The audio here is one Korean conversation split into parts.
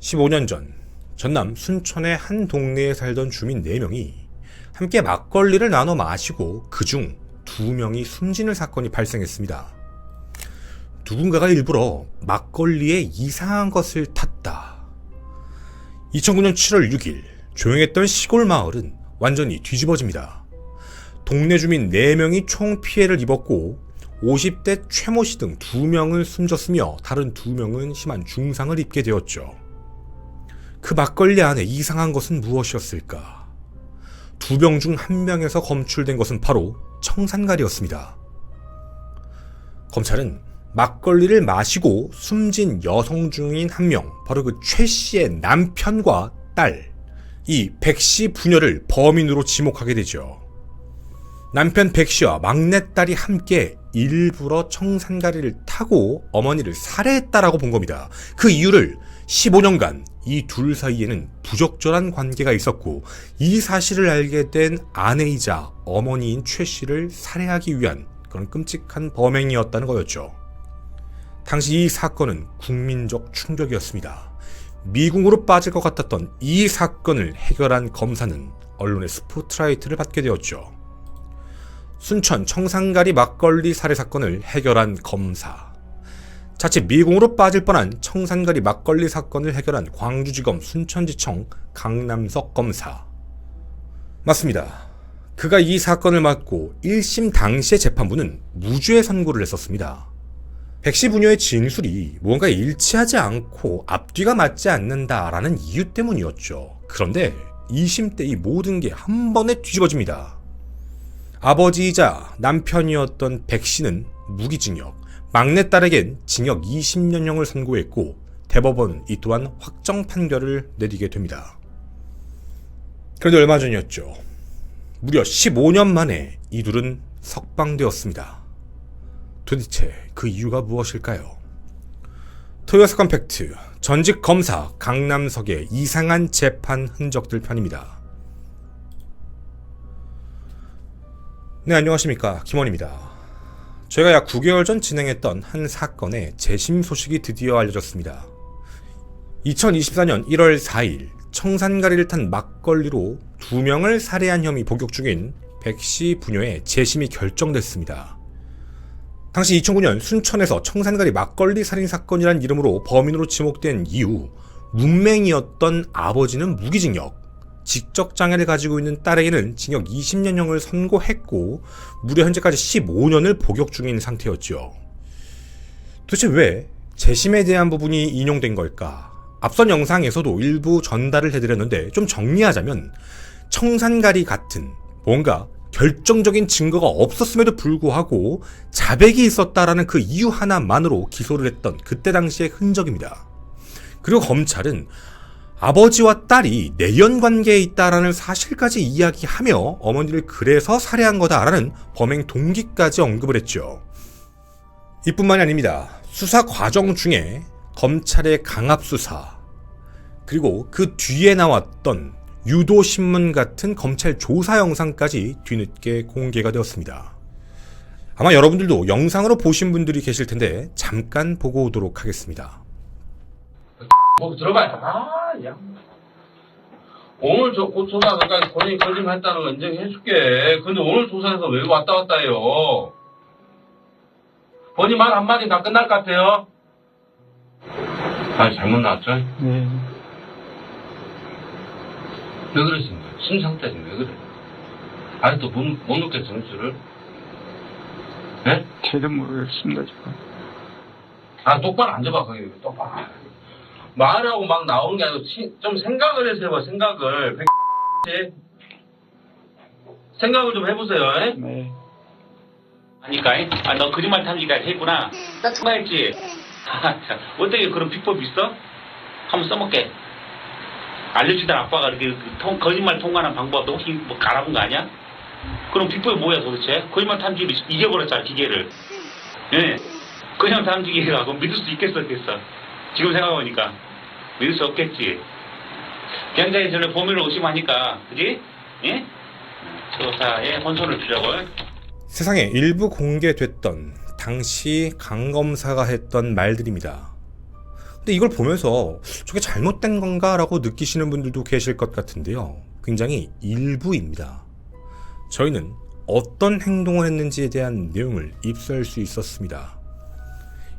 15년 전 전남 순천의 한 동네에 살던 주민 4명이 함께 막걸리를 나눠 마시고 그중 2명이 숨지는 사건이 발생했습니다. 누군가가 일부러 막걸리에 이상한 것을 탔다. 2009년 7월 6일 조용했던 시골 마을은 완전히 뒤집어집니다. 동네 주민 4명이 총 피해를 입었고 50대 최모 씨 등 2명은 숨졌으며 다른 2명은 심한 중상을 입게 되었죠. 그 막걸리 안에 이상한 것은 무엇이었을까? 2병 중 1명에서 검출된 것은 바로 청산가리였습니다. 검찰은 막걸리를 마시고 숨진 여성 중인 1명, 바로 그 최 씨의 남편과 딸, 이 백 씨 부녀를 범인으로 지목하게 되죠. 남편 백 씨와 막내딸이 함께 일부러 청산가리를 타고 어머니를 살해했다라고 본 겁니다. 그 이유를 15년간 이 둘 사이에는 부적절한 관계가 있었고 이 사실을 알게 된 아내이자 어머니인 최 씨를 살해하기 위한 그런 끔찍한 범행이었다는 거였죠. 당시 이 사건은 국민적 충격이었습니다. 미궁으로 빠질 것 같았던 이 사건을 해결한 검사는 언론의 스포트라이트를 받게 되었죠. 순천 청산가리 막걸리 살해 사건을 해결한 검사. 자칫 미궁으로 빠질 뻔한 청산가리 막걸리 사건을 해결한 광주지검 순천지청 강남석 검사. 맞습니다. 그가 이 사건을 맡고 1심 당시의 재판부는 무죄의 선고를 했었습니다. 백씨 부녀의 진술이 뭔가 일치하지 않고 앞뒤가 맞지 않는다라는 이유 때문이었죠. 그런데 2심 때 이 모든 게 한 번에 뒤집어집니다. 아버지이자 남편이었던 백 씨는 무기징역, 막내딸에겐 징역 20년형을 선고했고 대법원은 이 또한 확정 판결을 내리게 됩니다. 그런데 얼마 전이었죠. 무려 15년 만에 이 둘은 석방되었습니다. 도대체 그 이유가 무엇일까요? 토요 사건 팩트, 전직 검사 강남석의 이상한 재판 흔적들 편입니다. 네, 안녕하십니까, 김원입니다. 저희가 약 9개월 전 진행했던 한 사건의 재심 소식이 드디어 알려졌습니다. 2024년 1월 4일 청산가리를 탄 막걸리로 2명을 살해한 혐의 복역 중인 백씨 부녀의 재심이 결정됐습니다. 당시 2009년 순천에서 청산가리 막걸리 살인 사건이란 이름으로 범인으로 지목된 이후 문맹이었던 아버지는 무기징역, 지적장애를 가지고 있는 딸에게는 징역 20년형을 선고했고 무려 현재까지 15년을 복역 중인 상태였죠. 도대체 왜 재심에 대한 부분이 인용된 걸까? 앞선 영상에서도 일부 전달을 해드렸는데 좀 정리하자면 청산가리 같은 뭔가 결정적인 증거가 없었음에도 불구하고 자백이 있었다라는 그 이유 하나만으로 기소를 했던 그때 당시의 흔적입니다. 그리고 검찰은 아버지와 딸이 내연관계에 있다라는 사실까지 이야기하며 어머니를 그래서 살해한 거다라는 범행 동기까지 언급을 했죠. 이뿐만이 아닙니다. 수사 과정 중에 검찰의 강압수사, 그리고 그 뒤에 나왔던 유도신문 같은 검찰 조사 영상까지 뒤늦게 공개가 되었습니다. 아마 여러분들도 영상으로 보신 분들이 계실 텐데 잠깐 보고 오도록 하겠습니다. 뭐 들어봐요. 야. 오늘 곧 조사하다가 본인이 거짓말했다는 거 인정해줄게. 근데 오늘 조사해서 왜 왔다 갔다 해요? 본인 말 한마디 다 끝날 것 같아요? 아니, 잘못 나왔죠? 네. 왜 그러십니까? 심상태지, 왜 그래? 아니, 또 못 놓겠어, 정수를? 예? 제도 모르겠습니다, 지금. 아, 똑바로 앉아봐, 거기. 똑바로. 말하고 막 나오는 게 아니고, 좀 생각을 해서 해봐, 생각을. 생각을 좀 해보세요, 에? 네. 아니까, 너 거짓말 탐지기가 했구나. 나 참아했지. 어떻게 그런 비법이 있어? 한번 써먹게. 알려주던 아빠가 이렇게 거짓말 통과하는 방법도 혹시 뭐 알아본 거 아니야? 그럼 비법이 뭐야 도대체? 거짓말 탐지기를 잊어버렸잖아, 기계를. 예. 거짓말 탐지기가 그럼 믿을 수 있겠어, 없겠어? 지금 생각해보니까 믿을 수 없겠지. 굉장히 저는 범인을 의심하니까, 그지? 예? 조사에 혼선을 주려고. 세상에 일부 공개됐던 당시 강 검사가 했던 말들입니다. 근데 이걸 보면서 저게 잘못된 건가 라고 느끼시는 분들도 계실 것 같은데요. 굉장히 일부입니다. 저희는 어떤 행동을 했는지에 대한 내용을 입수할 수 있었습니다.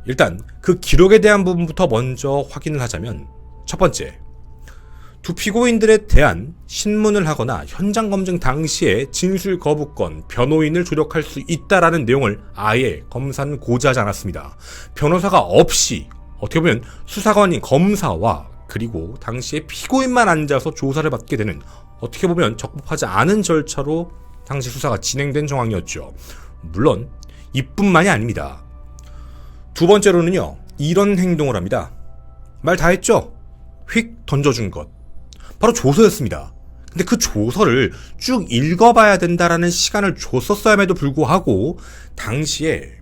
일단 그 기록에 대한 부분부터 먼저 확인을 하자면, 첫 번째, 두 피고인들에 대한 신문을 하거나 현장 검증 당시에 진술 거부권, 변호인을 조력할 수 있다라는 내용을 아예 검사는 고지하지 않았습니다. 변호사가 없이 어떻게 보면 수사관인 검사와 그리고 당시에 피고인만 앉아서 조사를 받게 되는, 어떻게 보면 적법하지 않은 절차로 당시 수사가 진행된 정황이었죠. 물론 이뿐만이 아닙니다. 두 번째로는요, 이런 행동을 합니다. 말 다 했죠? 휙 던져준 것, 바로 조서였습니다. 근데 그 조서를 쭉 읽어봐야 된다라는 시간을 줬었음에도 불구하고 당시에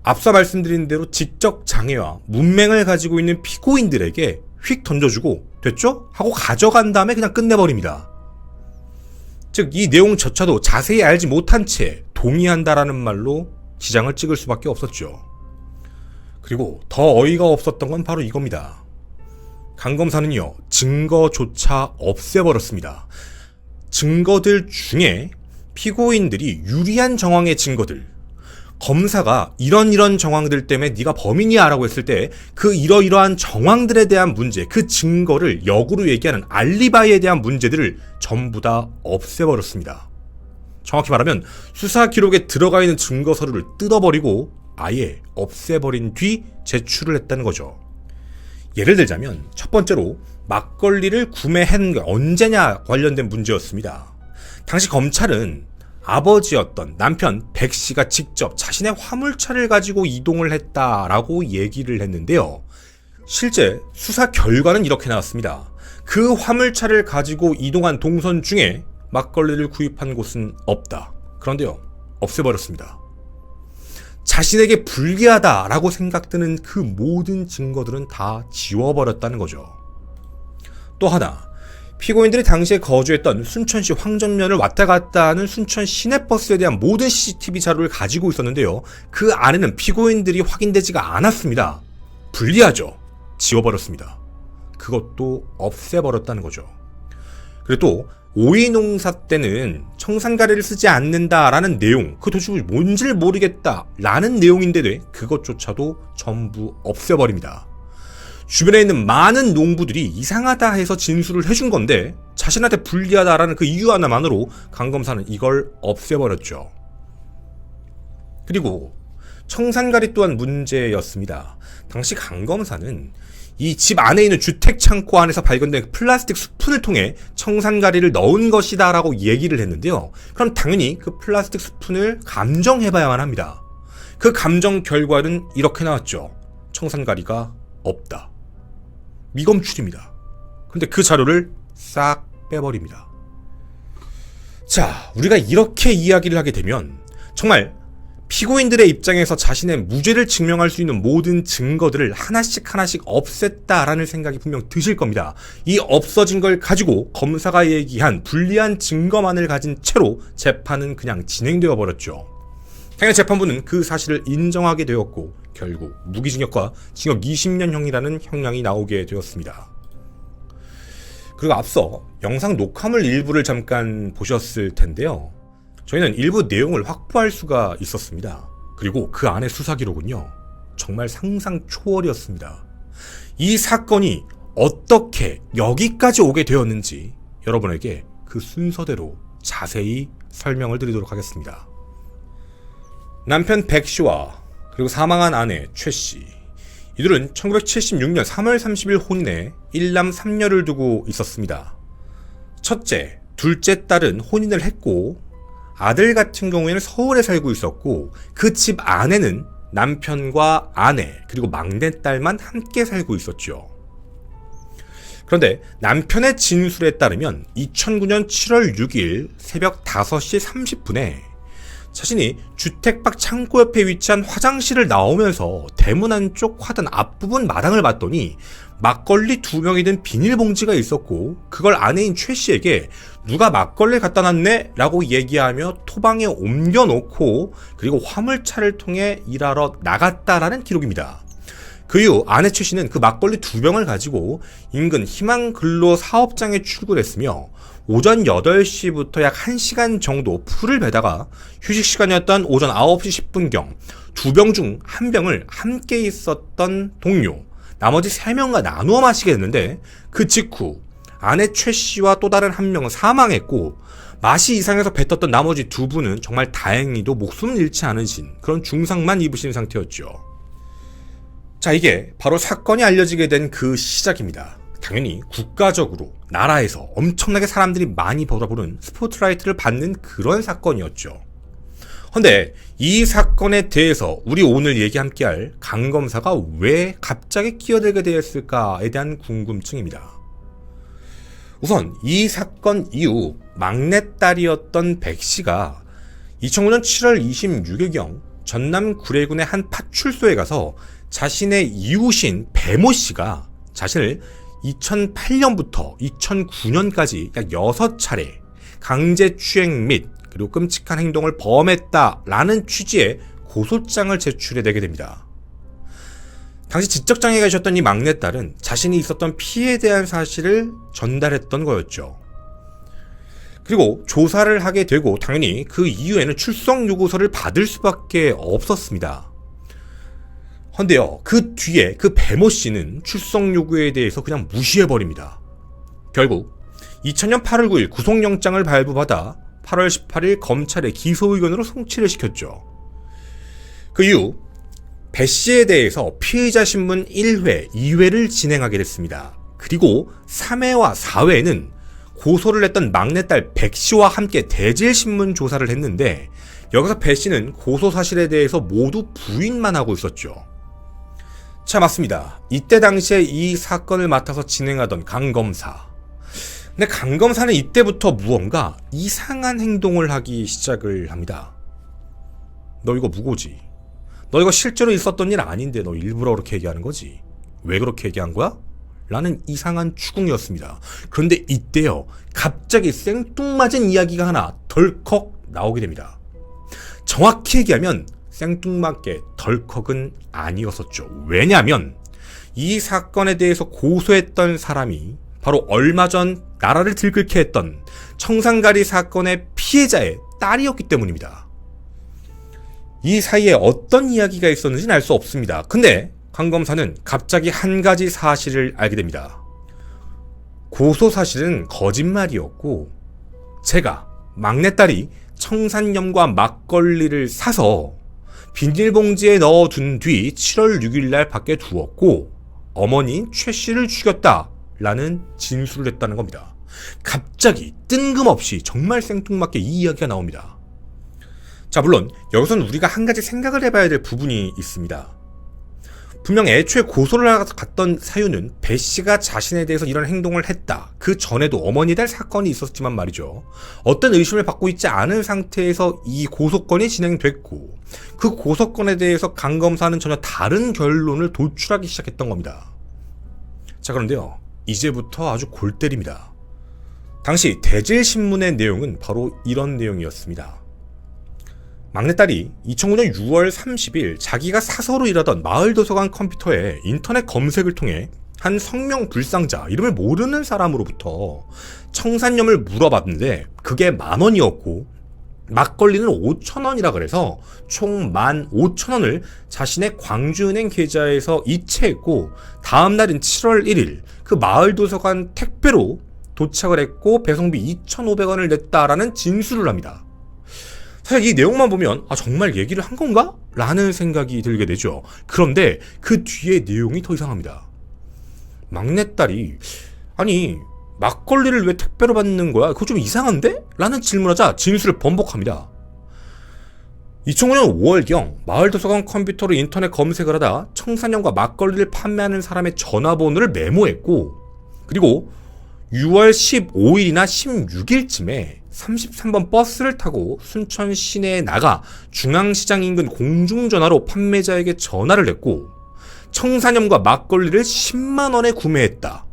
앞서 말씀드린 대로 지적 장애와 문맹을 가지고 있는 피고인들에게 휙 던져주고 됐죠? 하고 가져간 다음에 그냥 끝내버립니다. 즉 이 내용조차도 자세히 알지 못한 채 동의한다라는 말로 지장을 찍을 수밖에 없었죠. 그리고 더 어이가 없었던 건 바로 이겁니다. 강 검사는요, 증거조차 없애버렸습니다. 증거들 중에 피고인들이 유리한 정황의 증거들, 검사가 이런 정황들 때문에 네가 범인이야 라고 했을 때 그 이러이러한 정황들에 대한 문제, 그 증거를 역으로 얘기하는 알리바이에 대한 문제들을 전부 다 없애버렸습니다. 정확히 말하면 수사 기록에 들어가 있는 증거 서류를 뜯어버리고 아예 없애버린 뒤 제출을 했다는 거죠. 예를 들자면 첫 번째로 막걸리를 구매한 게 언제냐 관련된 문제였습니다. 당시 검찰은 아버지였던 남편 백 씨가 직접 자신의 화물차를 가지고 이동을 했다라고 얘기를 했는데요. 실제 수사 결과는 이렇게 나왔습니다. 그 화물차를 가지고 이동한 동선 중에 막걸리를 구입한 곳은 없다. 그런데요, 없애버렸습니다. 자신에게 불리하다라고 생각드는 그 모든 증거들은 다 지워버렸다는 거죠. 또 하나, 피고인들이 당시에 거주했던 순천시 황전면을 왔다 갔다 하는 순천 시내버스에 대한 모든 CCTV 자료를 가지고 있었는데요. 그 안에는 피고인들이 확인되지가 않았습니다. 불리하죠. 지워버렸습니다. 그것도 없애버렸다는 거죠. 그리고 또 오이농사 때는 청산가리를 쓰지 않는다라는 내용, 그 도대체 뭔지를 모르겠다라는 내용인데 그것조차도 전부 없애버립니다. 주변에 있는 많은 농부들이 이상하다 해서 진술을 해준 건데 자신한테 불리하다라는 그 이유 하나만으로 강 검사는 이걸 없애버렸죠. 그리고 청산가리 또한 문제였습니다. 당시 강 검사는 이 집 안에 있는 주택 창고 안에서 발견된 플라스틱 스푼을 통해 청산가리를 넣은 것이다 라고 얘기를 했는데요. 그럼 당연히 그 플라스틱 스푼을 감정해봐야만 합니다. 그 감정 결과는 이렇게 나왔죠. 청산가리가 없다. 미검출입니다. 근데 그 자료를 싹 빼버립니다. 자, 우리가 이렇게 이야기를 하게 되면 정말 피고인들의 입장에서 자신의 무죄를 증명할 수 있는 모든 증거들을 하나씩 없앴다라는 생각이 분명 드실 겁니다. 이 없어진 걸 가지고 검사가 얘기한 불리한 증거만을 가진 채로 재판은 그냥 진행되어 버렸죠. 당연히 재판부는 그 사실을 인정하게 되었고 결국 무기징역과 징역 20년형이라는 형량이 나오게 되었습니다. 그리고 앞서 영상 녹화물 일부를 잠깐 보셨을 텐데요. 저희는 일부 내용을 확보할 수가 있었습니다. 그리고 그 안의 수사 기록은요, 정말 상상 초월이었습니다. 이 사건이 어떻게 여기까지 오게 되었는지 여러분에게 그 순서대로 자세히 설명을 드리도록 하겠습니다. 남편 백 씨와 그리고 사망한 아내 최 씨, 이들은 1976년 3월 30일 혼인에 1남 3녀를 두고 있었습니다. 첫째, 둘째 딸은 혼인을 했고 아들 같은 경우에는 서울에 살고 있었고 그 집 안에는 남편과 아내 그리고 막내딸만 함께 살고 있었죠. 그런데 남편의 진술에 따르면 2009년 7월 6일 새벽 5시 30분에 자신이 주택 밖 창고 옆에 위치한 화장실을 나오면서 대문 안쪽 화단 앞부분 마당을 봤더니 막걸리 2병이 든 비닐봉지가 있었고 그걸 아내인 최 씨에게 누가 막걸리를 갖다 놨네? 라고 얘기하며 토방에 옮겨놓고 그리고 화물차를 통해 일하러 나갔다라는 기록입니다. 그 이후 아내 최 씨는 그 막걸리 2병을 가지고 인근 희망근로 사업장에 출근했으며 오전 8시부터 약 1시간 정도 풀을 베다가 휴식 시간이었던 오전 9시 10분경 2병 중 1병을 함께 있었던 동료 나머지 3명과 나누어 마시게 됐는데 그 직후 아내 최 씨와 또 다른 1명은 사망했고 맛이 이상해서 뱉었던 나머지 2분은 정말 다행히도 목숨을 잃지 않으신 그런 중상만 입으신 상태였죠. 자, 이게 바로 사건이 알려지게 된 그 시작입니다. 당연히 국가적으로 나라에서 엄청나게 사람들이 많이 보다보는 스포트라이트를 받는 그런 사건이었죠. 근데 이 사건에 대해서 우리 오늘 얘기 함께할 강 검사가 왜 갑자기 끼어들게 되었을까에 대한 궁금증입니다. 우선 이 사건 이후 막내딸이었던 백 씨가 2009년 7월 26일경 전남 구례군의 한 파출소에 가서 자신의 이웃인 배모 씨가 자신을 2008년부터 2009년까지 약 6차례 강제추행 및 그리고 끔찍한 행동을 범했다라는 취지의 고소장을 제출해내게 됩니다. 당시 지적장애가 있었던 이 막내딸은 자신이 있었던 피해에 대한 사실을 전달했던 거였죠. 그리고 조사를 하게 되고 당연히 그 이후에는 출석 요구서를 받을 수밖에 없었습니다. 헌데요, 그 뒤에 그 배모 씨는 출석 요구에 대해서 그냥 무시해버립니다. 결국 2000년 8월 9일 구속영장을 발부받아 8월 18일 검찰에 기소 의견으로 송치를 시켰죠. 그 이후 배 씨에 대해서 피의자 신문 1회, 2회를 진행하게 됐습니다. 그리고 3회와 4회에는 고소를 했던 막내딸 백 씨와 함께 대질신문 조사를 했는데 여기서 배 씨는 고소 사실에 대해서 모두 부인만 하고 있었죠. 자, 맞습니다. 이때 당시에 이 사건을 맡아서 진행하던 강 검사. 근데 강 검사는 이때부터 무언가 이상한 행동을 하기 시작을 합니다. 너 이거 무고지? 너 이거 실제로 있었던 일 아닌데 너 일부러 그렇게 얘기하는 거지? 왜 그렇게 얘기한 거야? 라는 이상한 추궁이었습니다. 그런데 이때요, 갑자기 생뚱맞은 이야기가 하나 덜컥 나오게 됩니다. 정확히 얘기하면 생뚱맞게 덜컥은 아니었었죠. 왜냐하면 이 사건에 대해서 고소했던 사람이 바로 얼마 전 나라를 들끓게 했던 청산가리 사건의 피해자의 딸이었기 때문입니다. 이 사이에 어떤 이야기가 있었는지는 알 수 없습니다. 근데 강 검사는 갑자기 한 가지 사실을 알게 됩니다. 고소 사실은 거짓말이었고 제가 막내딸이 청산염과 막걸리를 사서 비닐봉지에 넣어둔 뒤 7월 6일날 밖에 두었고 어머니인 최 씨를 죽였다라는 진술을 했다는 겁니다. 갑자기 뜬금없이 정말 생뚱맞게 이 이야기가 나옵니다. 자, 물론 여기서는 우리가 한 가지 생각을 해봐야 될 부분이 있습니다. 분명 애초에 고소를 갔던 사유는 배 씨가 자신에 대해서 이런 행동을 했다. 그 전에도 어머니에 대한 사건이 있었지만 말이죠. 어떤 의심을 받고 있지 않은 상태에서 이 고소건이 진행됐고 그 고소건에 대해서 강 검사는 전혀 다른 결론을 도출하기 시작했던 겁니다. 자, 그런데요, 이제부터 아주 골 때립니다. 당시 대질신문의 내용은 바로 이런 내용이었습니다. 막내딸이 2009년 6월 30일 자기가 사서로 일하던 마을도서관 컴퓨터에 인터넷 검색을 통해 한 성명 불상자, 이름을 모르는 사람으로부터 청산염을 물어봤는데 그게 10,000원이었고 막걸리는 5,000원이라 그래서 총 15,000원을 자신의 광주은행 계좌에서 이체했고 다음날인 7월 1일 그 마을도서관 택배로 도착을 했고 배송비 2,500원을 냈다라는 진술을 합니다. 사실 이 내용만 보면 정말 얘기를 한 건가? 라는 생각이 들게 되죠. 그런데 그 뒤에 내용이 더 이상합니다. 막내딸이 아니 막걸리를 왜 택배로 받는 거야? 그거 좀 이상한데? 라는 질문하자 진술을 번복합니다. 2005년 5월경 마을도서관 컴퓨터로 인터넷 검색을 하다 청산염과 막걸리를 판매하는 사람의 전화번호를 메모했고 그리고 6월 15일이나 16일쯤에 33번 버스를 타고 순천 시내에 나가 중앙시장 인근 공중전화로 판매자에게 전화를 했고 청산염과 막걸리를 10만원에 구매했다.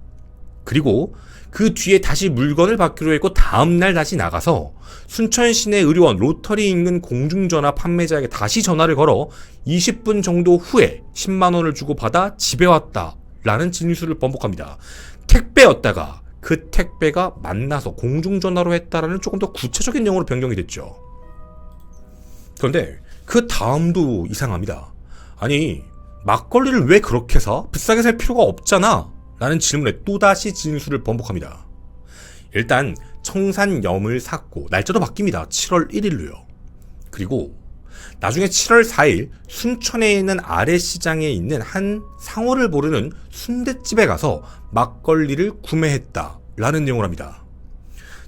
그리고 그 뒤에 다시 물건을 받기로 했고 다음날 다시 나가서 순천 시내 의료원 로터리 인근 공중전화 판매자에게 다시 전화를 걸어 20분 정도 후에 10만 원을 주고 받아 집에 왔다 라는 진술을 번복합니다. 택배였다가 그 택배가 만나서 공중전화로 했다라는 조금 더 구체적인 내용으로 변경이 됐죠. 그런데 그 다음도 이상합니다. 아니 막걸리를 왜 그렇게 사? 비싸게 살 필요가 없잖아 라는 질문에 또다시 진술을 번복합니다. 일단 청산염을 샀고 날짜도 바뀝니다. 7월 1일로요. 그리고 나중에 7월 4일 순천에 있는 아래시장에 있는 한 상호를 모르는 순댓집에 가서 막걸리를 구매했다 라는 내용을 합니다.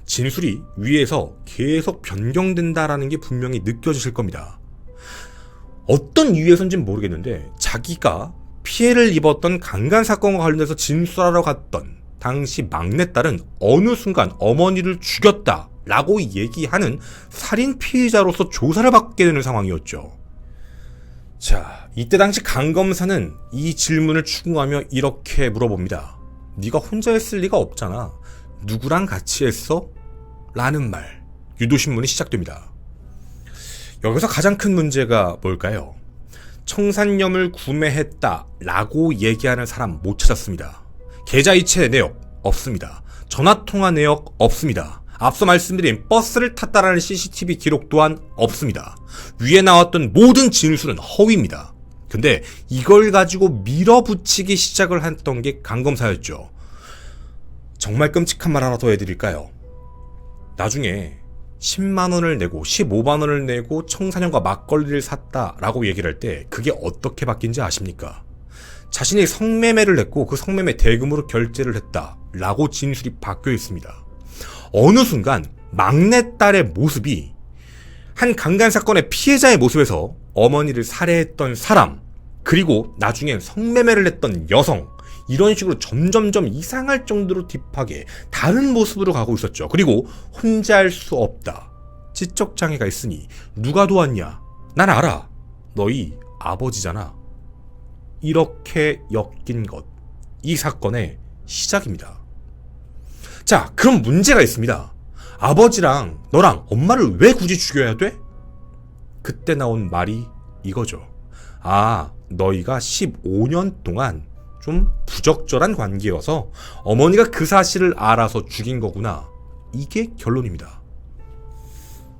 진술이 위에서 계속 변경된다라는 게 분명히 느껴지실 겁니다. 어떤 이유에서인지는 모르겠는데 자기가 피해를 입었던 강간 사건과 관련해서 진술하러 갔던 당시 막내딸은 어느 순간 어머니를 죽였다 라고 얘기하는 살인 피해자로서 조사를 받게 되는 상황이었죠. 자, 이때 당시 강 검사는 이 질문을 추궁하며 이렇게 물어봅니다. 네가 혼자 했을 리가 없잖아. 누구랑 같이 했어? 라는 말. 유도신문이 시작됩니다. 여기서 가장 큰 문제가 뭘까요? 청산염을 구매했다 라고 얘기하는 사람 못 찾았습니다. 계좌이체 내역 없습니다. 전화통화 내역 없습니다. 앞서 말씀드린 버스를 탔다라는 CCTV 기록 또한 없습니다. 위에 나왔던 모든 진술은 허위입니다. 근데 이걸 가지고 밀어붙이기 시작을 했던 게 강검사였죠. 정말 끔찍한 말 하나 더 해드릴까요? 나중에 10만 원을 내고 15만 원을 내고 청산염과 막걸리를 샀다라고 얘기를 할 때 그게 어떻게 바뀐지 아십니까? 자신이 성매매를 했고 그 성매매 대금으로 결제를 했다라고 진술이 바뀌어 있습니다. 어느 순간 막내딸의 모습이 한 강간 사건의 피해자의 모습에서 어머니를 살해했던 사람, 그리고 나중에 성매매를 했던 여성, 이런 식으로 점점점 이상할 정도로 딥하게 다른 모습으로 가고 있었죠. 그리고 혼자 할 수 없다. 지적장애가 있으니 누가 도왔냐? 난 알아. 너희 아버지잖아. 이렇게 엮인 것. 이 사건의 시작입니다. 자, 그럼 문제가 있습니다. 아버지랑 너랑 엄마를 왜 굳이 죽여야 돼? 그때 나온 말이 이거죠. 아, 너희가 15년 동안 좀 부적절한 관계여서 어머니가 그 사실을 알아서 죽인 거구나. 이게 결론입니다.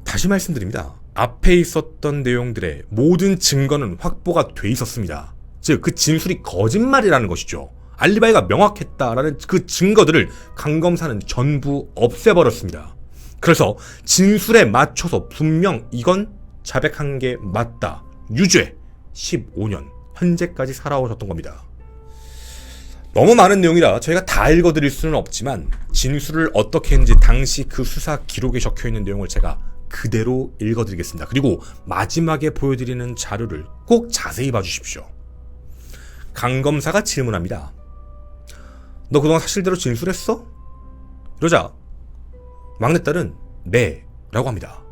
다시 말씀드립니다. 앞에 있었던 내용들의 모든 증거는 확보가 돼 있었습니다. 즉, 그 진술이 거짓말이라는 것이죠. 알리바이가 명확했다라는 그 증거들을 강 검사는 전부 없애버렸습니다. 그래서 진술에 맞춰서 분명 이건 자백한 게 맞다. 유죄 15년 현재까지 살아오셨던 겁니다. 너무 많은 내용이라 저희가 다 읽어드릴 수는 없지만 진술을 어떻게 했는지 당시 그 수사 기록에 적혀있는 내용을 제가 그대로 읽어드리겠습니다. 그리고 마지막에 보여드리는 자료를 꼭 자세히 봐주십시오. 강 검사가 질문합니다. 너 그동안 사실대로 진술했어? 이러자 막내딸은 네 라고 합니다.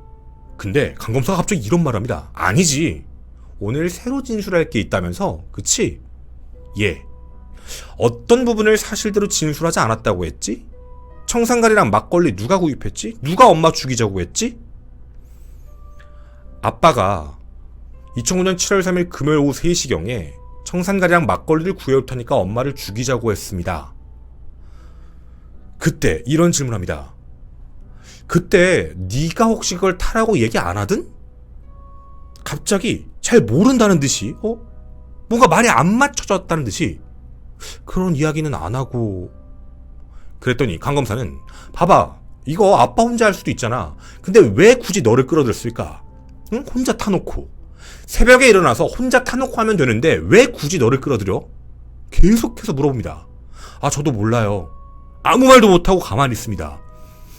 근데 강 검사가 갑자기 이런 말을 합니다. 아니지, 오늘 새로 진술할 게 있다면서, 그치? 예. 어떤 부분을 사실대로 진술하지 않았다고 했지? 청산가리랑 막걸리 누가 구입했지? 누가 엄마 죽이자고 했지? 아빠가 2009년 7월 3일 금요일 오후 3시경에 청산가리랑 막걸리를 구해올 테니까 엄마를 죽이자고 했습니다. 그때 이런 질문합니다. 그때 네가 혹시 그걸 타라고 얘기 안 하든? 갑자기 잘 모른다는 듯이 뭔가 말이 안 맞춰졌다는 듯이 그런 이야기는 안 하고, 그랬더니 강 검사는 봐봐, 이거 아빠 혼자 할 수도 있잖아. 근데 왜 굳이 너를 끌어들였을까? 응? 혼자 타놓고 새벽에 일어나서 혼자 타놓고 하면 되는데 왜 굳이 너를 끌어들여? 계속해서 물어봅니다. 아, 저도 몰라요. 아무 말도 못하고 가만히 있습니다.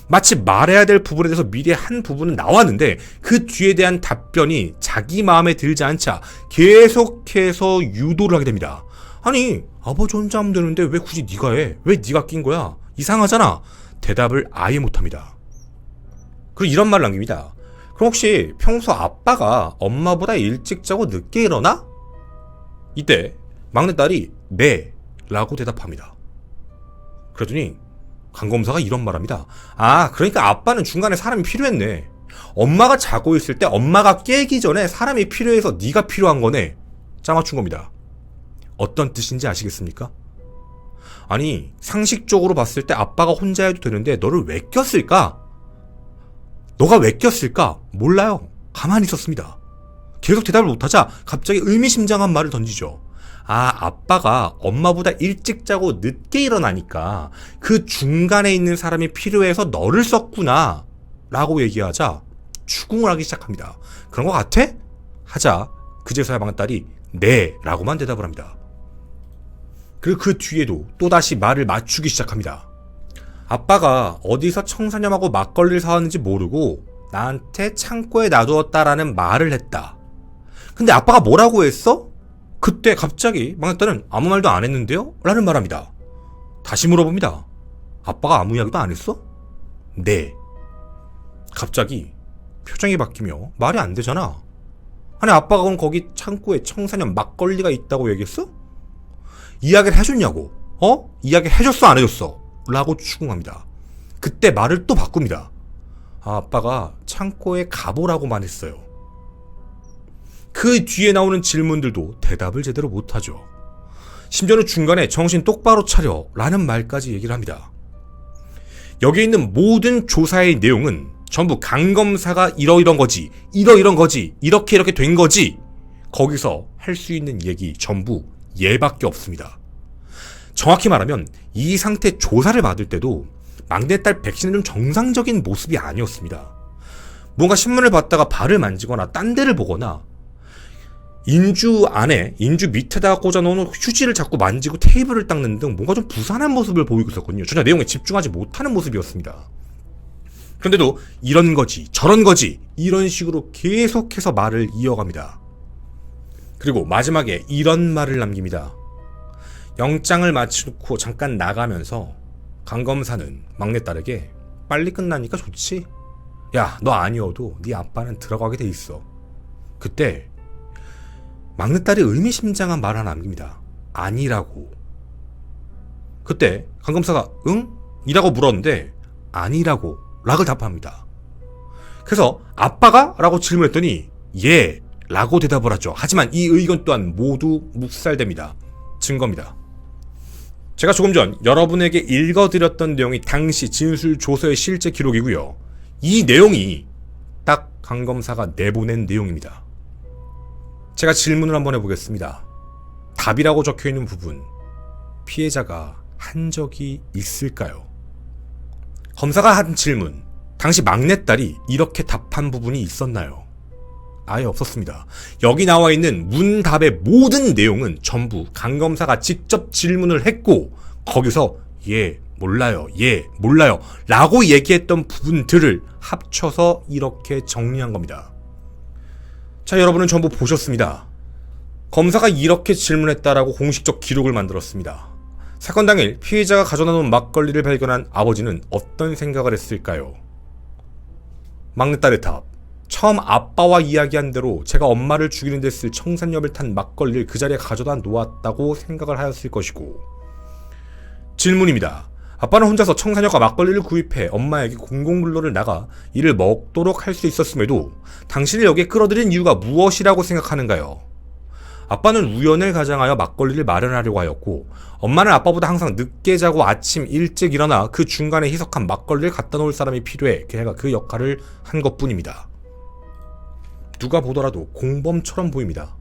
마치 말해야 될 부분에 대해서 미리 한 부분은 나왔는데 그 뒤에 대한 답변이 자기 마음에 들지 않자 계속해서 유도를 하게 됩니다. 아니, 아버지 혼자 하면 되는데 왜 굳이 네가 해? 왜 네가 낀 거야? 이상하잖아. 대답을 아예 못합니다. 그리고 이런 말을 남깁니다. 그럼 혹시 평소 아빠가 엄마보다 일찍 자고 늦게 일어나? 이때 막내딸이 네 라고 대답합니다. 그러더니 강 검사가 이런 말합니다. 아, 그러니까 아빠는 중간에 사람이 필요했네. 엄마가 자고 있을 때 엄마가 깨기 전에 사람이 필요해서 네가 필요한 거네. 짜맞춘 겁니다. 어떤 뜻인지 아시겠습니까? 아니, 상식적으로 봤을 때 아빠가 혼자 해도 되는데 너를 왜 꼈을까? 너가 왜 꼈을까? 몰라요. 가만히 있었습니다. 계속 대답을 못하자 갑자기 의미심장한 말을 던지죠. 아, 아빠가 엄마보다 일찍 자고 늦게 일어나니까 그 중간에 있는 사람이 필요해서 너를 썼구나 라고 얘기하자 추궁을 하기 시작합니다. 그런 것 같아? 하자 그제서야 막내딸이 네 라고만 대답을 합니다. 그리고 그 뒤에도 또다시 말을 맞추기 시작합니다. 아빠가 어디서 청사념하고 막걸리를 사왔는지 모르고 나한테 창고에 놔두었다라는 말을 했다. 근데 아빠가 뭐라고 했어? 그때 갑자기 막내딸은 아무 말도 안 했는데요? 라는 말합니다. 다시 물어봅니다. 아빠가 아무 이야기도 안 했어? 네. 갑자기 표정이 바뀌며 말이 안 되잖아. 아니, 아빠가 그럼 거기 창고에 청사년 막걸리가 있다고 얘기했어? 이야기를 해줬냐고. 이야기 해줬어 안 해줬어? 라고 추궁합니다. 그때 말을 또 바꿉니다. 아, 아빠가 창고에 가보라고만 했어요. 그 뒤에 나오는 질문들도 대답을 제대로 못하죠. 심지어는 중간에 정신 똑바로 차려 라는 말까지 얘기를 합니다. 여기에 있는 모든 조사의 내용은 전부 강 검사가 이러이런 거지, 이러이런 거지, 이렇게 된 거지. 거기서 할 수 있는 얘기 전부 얘밖에 없습니다. 정확히 말하면 이 상태 조사를 받을 때도 막내딸 백신은 좀 정상적인 모습이 아니었습니다. 뭔가 신문을 봤다가 발을 만지거나 딴 데를 보거나 인주 밑에다가 꽂아놓은 휴지를 자꾸 만지고 테이블을 닦는 등 뭔가 좀 부산한 모습을 보이고 있었거든요. 전혀 내용에 집중하지 못하는 모습이었습니다. 그런데도 이런 거지 저런 거지 이런 식으로 계속해서 말을 이어갑니다. 그리고 마지막에 이런 말을 남깁니다. 영장을 마치고 잠깐 나가면서 강 검사는 막내딸에게 빨리 끝나니까 좋지? 야, 너 아니어도 네 아빠는 들어가게 돼 있어. 그때 막내딸이 의미심장한 말 하나 남깁니다. 아니라고. 그때 강 검사가 응? 이라고 물었는데 아니라고 라고 답합니다. 그래서 아빠가? 라고 질문했더니 예 라고 대답을 하죠. 하지만 이 의견 또한 모두 묵살됩니다. 증거입니다. 제가 조금 전 여러분에게 읽어드렸던 내용이 당시 진술조서의 실제 기록이고요. 이 내용이 딱 강 검사가 내보낸 내용입니다. 제가 질문을 한번 해보겠습니다. 답이라고 적혀있는 부분 피해자가 한 적이 있을까요? 검사가 한 질문, 당시 막내딸이 이렇게 답한 부분이 있었나요? 아예 없었습니다. 여기 나와 있는 문답의 모든 내용은 전부 강 검사가 직접 질문을 했고 거기서 예, 몰라요, 예, 몰라요 라고 얘기했던 부분들을 합쳐서 이렇게 정리한 겁니다. 자, 여러분은 전부 보셨습니다. 검사가 이렇게 질문했다라고 공식적 기록을 만들었습니다. 사건 당일 피해자가 가져다 놓은 막걸리를 발견한 아버지는 어떤 생각을 했을까요? 막내딸의 답. 처음 아빠와 이야기한 대로 제가 엄마를 죽이는 데 쓸 청산엽을 탄 막걸리를 그 자리에 가져다 놓았다고 생각을 하였을 것이고, 질문입니다. 아빠는 혼자서 청산엽과 막걸리를 구입해 엄마에게 공공불로를 나가 이를 먹도록 할 수 있었음에도 당신을 여기에 끌어들인 이유가 무엇이라고 생각하는가요? 아빠는 우연을 가장하여 막걸리를 마련하려고 하였고 엄마는 아빠보다 항상 늦게 자고 아침 일찍 일어나 그 중간에 희석한 막걸리를 갖다 놓을 사람이 필요해 걔가 그 역할을 한 것뿐입니다. 누가 보더라도 공범처럼 보입니다.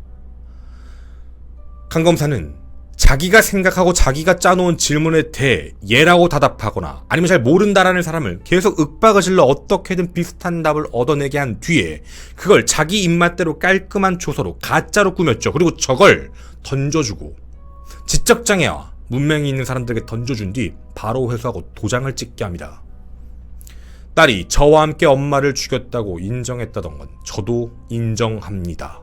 강 검사는 자기가 생각하고 자기가 짜놓은 질문에 대해 예라고 답하거나 아니면 잘 모른다라는 사람을 계속 윽박을 질러 어떻게든 비슷한 답을 얻어내게 한 뒤에 그걸 자기 입맛대로 깔끔한 조서로 가짜로 꾸몄죠. 그리고 저걸 던져주고 지적장애와 문명이 있는 사람들에게 던져준 뒤 바로 회수하고 도장을 찍게 합니다. 딸이 저와 함께 엄마를 죽였다고 인정했다던 건 저도 인정합니다.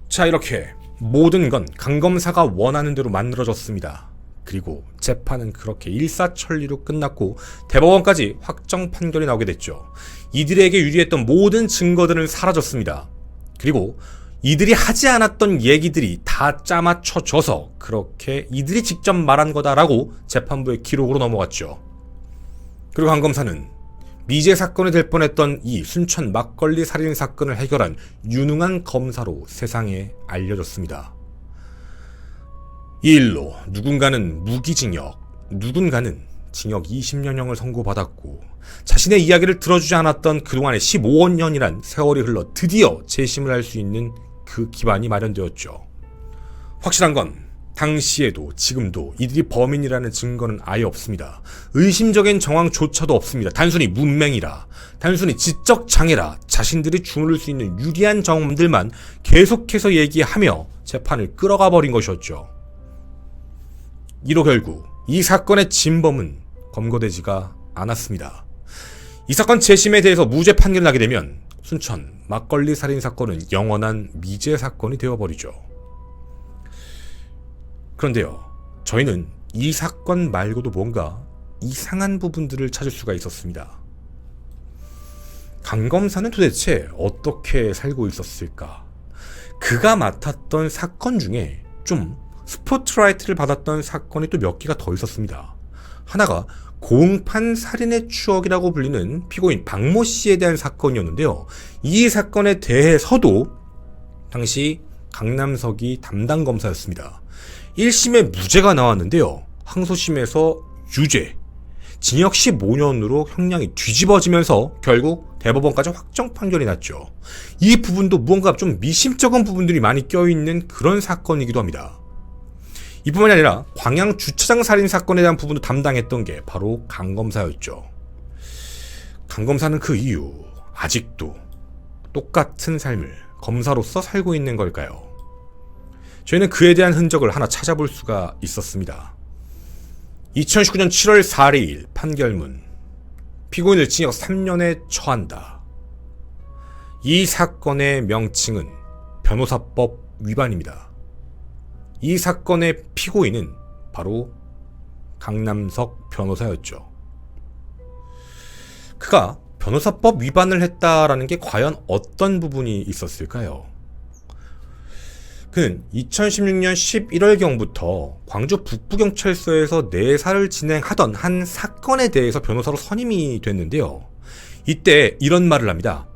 자, 이렇게 모든 건 강 검사가 원하는 대로 만들어졌습니다. 그리고 재판은 그렇게 일사천리로 끝났고 대법원까지 확정 판결이 나오게 됐죠. 이들에게 유리했던 모든 증거들은 사라졌습니다. 그리고 이들이 하지 않았던 얘기들이 다 짜맞춰져서 그렇게 이들이 직접 말한 거다라고 재판부의 기록으로 넘어갔죠. 그리고 강 검사는 미제 사건이 될 뻔했던 이 순천 막걸리 살인 사건을 해결한 유능한 검사로 세상에 알려졌습니다. 이 일로 누군가는 무기징역, 누군가는 징역 20년형을 선고받았고 자신의 이야기를 들어주지 않았던 그동안의 15년이란 세월이 흘러 드디어 재심을 할 수 있는 그 기반이 마련되었죠. 확실한 건 당시에도 지금도 이들이 범인이라는 증거는 아예 없습니다. 의심적인 정황조차도 없습니다. 단순히 문맹이라, 단순히 지적 장애라 자신들이 주무를 수 있는 유리한 정황들만 계속해서 얘기하며 재판을 끌어가 버린 것이었죠. 이로 결국 이 사건의 진범은 검거되지가 않았습니다. 이 사건 재심에 대해서 무죄 판결이 나게 되면 순천 막걸리 살인 사건은 영원한 미제 사건이 되어버리죠. 그런데요, 저희는 이 사건 말고도 뭔가 이상한 부분들을 찾을 수가 있었습니다. 강 검사는 도대체 어떻게 살고 있었을까? 그가 맡았던 사건 중에 좀 스포트라이트를 받았던 사건이 또 몇 개가 더 있었습니다. 하나가 공판 살인의 추억이라고 불리는 피고인 박모 씨에 대한 사건이었는데요. 이 사건에 대해서도 당시 강남석이 담당 검사였습니다. 1심에 무죄가 나왔는데요. 항소심에서 유죄, 징역 15년으로 형량이 뒤집어지면서 결국 대법원까지 확정 판결이 났죠. 이 부분도 무언가 좀 미심쩍은 부분들이 많이 껴있는 그런 사건이기도 합니다. 이뿐만이 아니라 광양 주차장 살인 사건에 대한 부분도 담당했던 게 바로 강 검사였죠. 강 검사는 그 이후 아직도 똑같은 삶을 검사로서 살고 있는 걸까요? 저희는 그에 대한 흔적을 하나 찾아볼 수가 있었습니다. 2019년 7월 4일 판결문. 피고인을 징역 3년에 처한다. 이 사건의 명칭은 변호사법 위반입니다. 이 사건의 피고인은 바로 강남석 변호사였죠. 그가 변호사법 위반을 했다라는 게 과연 어떤 부분이 있었을까요? 그는 2016년 11월경부터 광주 북부경찰서에서 내사를 진행하던 한 사건에 대해서 변호사로 선임이 됐는데요. 이때 이런 말을 합니다.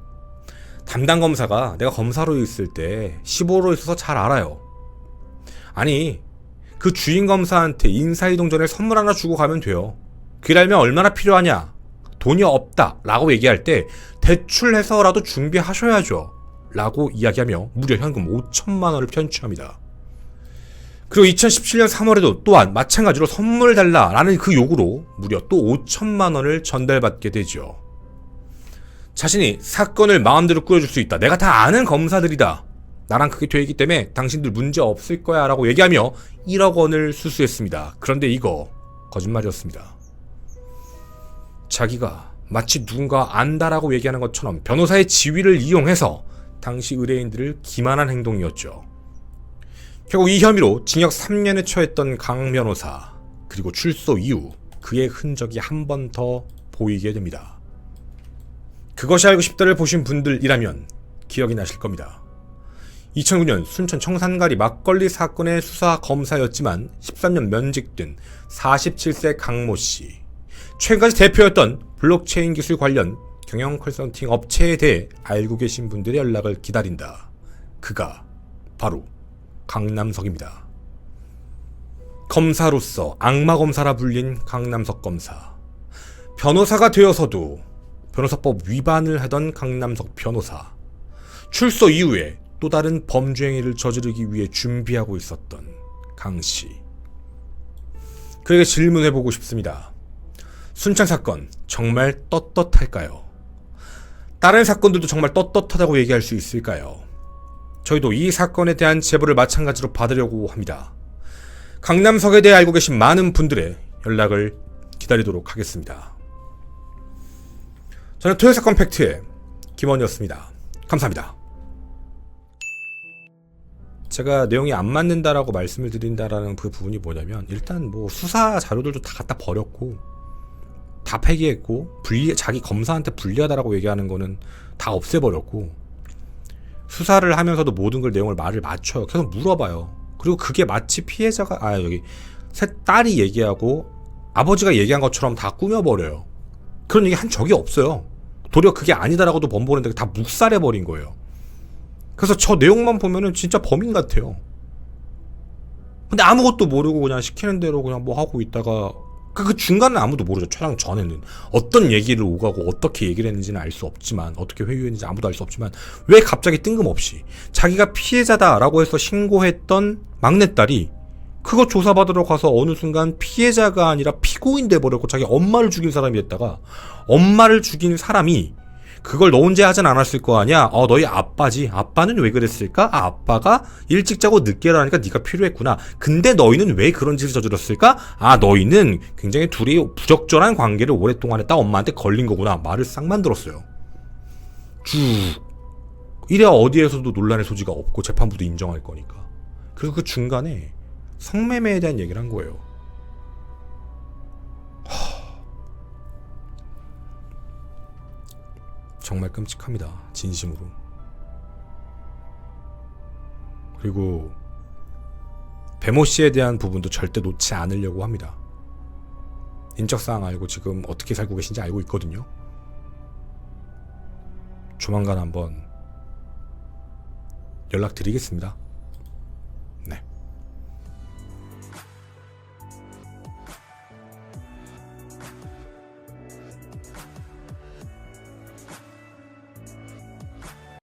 담당 검사가 내가 검사로 있을 때 15로 있어서 잘 알아요. 아니, 그 주인 검사한테 인사이동 전에 선물 하나 주고 가면 돼요. 그일 알면 얼마나 필요하냐? 돈이 없다 라고 얘기할 때 대출해서라도 준비하셔야죠 라고 이야기하며 무려 현금 5천만 원을 편취합니다. 그리고 2017년 3월에도 또한 마찬가지로 선물 달라라는 그 요구로 무려 또 5천만 원을 전달받게 되죠. 자신이 사건을 마음대로 꾸려줄 수 있다. 내가 다 아는 검사들이다. 나랑 그게 돼 있기 때문에 당신들 문제 없을 거야 라고 얘기하며 1억 원을 수수했습니다. 그런데 이거 거짓말이었습니다. 자기가 마치 누군가 안다라고 얘기하는 것처럼 변호사의 지위를 이용해서 당시 의뢰인들을 기만한 행동이었죠. 결국 이 혐의로 징역 3년에 처했던 강 변호사, 그리고 출소 이후 그의 흔적이 한 번 더 보이게 됩니다. 그것이 알고 싶다를 보신 분들이라면 기억이 나실 겁니다. 2009년 순천 청산가리 막걸리 사건의 수사 검사였지만 13년 면직된 47세 강모 씨, 최근까지 대표였던 블록체인 기술 관련 경영 컨설팅 업체에 대해 알고 계신 분들의 연락을 기다린다. 그가 바로 강남석입니다. 검사로서 악마 검사라 불린 강남석 검사. 변호사가 되어서도 변호사법 위반을 하던 강남석 변호사. 출소 이후에 또 다른 범죄 행위를 저지르기 위해 준비하고 있었던 강씨. 그에게 질문해보고 싶습니다. 순창 사건 정말 떳떳할까요? 다른 사건들도 정말 떳떳하다고 얘기할 수 있을까요? 저희도 이 사건에 대한 제보를 마찬가지로 받으려고 합니다. 강남석에 대해 알고 계신 많은 분들의 연락을 기다리도록 하겠습니다. 저는 토요사건 팩트의 김원이었습니다. 감사합니다. 제가 내용이 안 맞는다라고 말씀을 드린다라는 그 부분이 뭐냐면, 일단 뭐 수사 자료들도 다 갖다 버렸고 다 폐기했고, 자기 검사한테 불리하다라고 얘기하는 거는 다 없애버렸고, 수사를 하면서도 모든 걸 내용을 말을 맞춰요. 계속 물어봐요. 그리고 그게 마치 피해자가 여기 셋 딸이 얘기하고 아버지가 얘기한 것처럼 다 꾸며버려요. 그런 얘기 한 적이 없어요. 도리어 그게 아니다라고도 번복했는데 다 묵살해버린 거예요. 그래서 저 내용만 보면은 진짜 범인 같아요. 근데 아무것도 모르고 그냥 시키는 대로 그냥 뭐 하고 있다가 그 중간은 아무도 모르죠. 촬영 전에는 어떤 얘기를 오가고 어떻게 얘기를 했는지는 알 수 없지만, 어떻게 회유했는지 아무도 알 수 없지만 왜 갑자기 뜬금없이 자기가 피해자다라고 해서 신고했던 막내딸이 그거 조사받으러 가서 어느 순간 피해자가 아니라 피고인 돼버렸고 자기 엄마를 죽인 사람이 됐다가 엄마를 죽인 사람이 그걸 너 혼자 하진 않았을 거 아니야. 너희 아빠지. 아빠는 왜 그랬을까? 아빠가 일찍 자고 늦게 일어나니까 네가 필요했구나. 근데 너희는 왜 그런 짓을 저질렀을까? 너희는 굉장히 둘이 부적절한 관계를 오랫동안 했다. 엄마한테 걸린 거구나. 말을 싹 만들었어요. 쭉. 이래야 어디에서도 논란의 소지가 없고 재판부도 인정할 거니까. 그래서 그 중간에 성매매에 대한 얘기를 한 거예요. 정말 끔찍합니다. 진심으로. 그리고 배모 씨에 대한 부분도 절대 놓지 않으려고 합니다. 인적사항 알고 지금 어떻게 살고 계신지 알고 있거든요. 조만간 한번 연락드리겠습니다.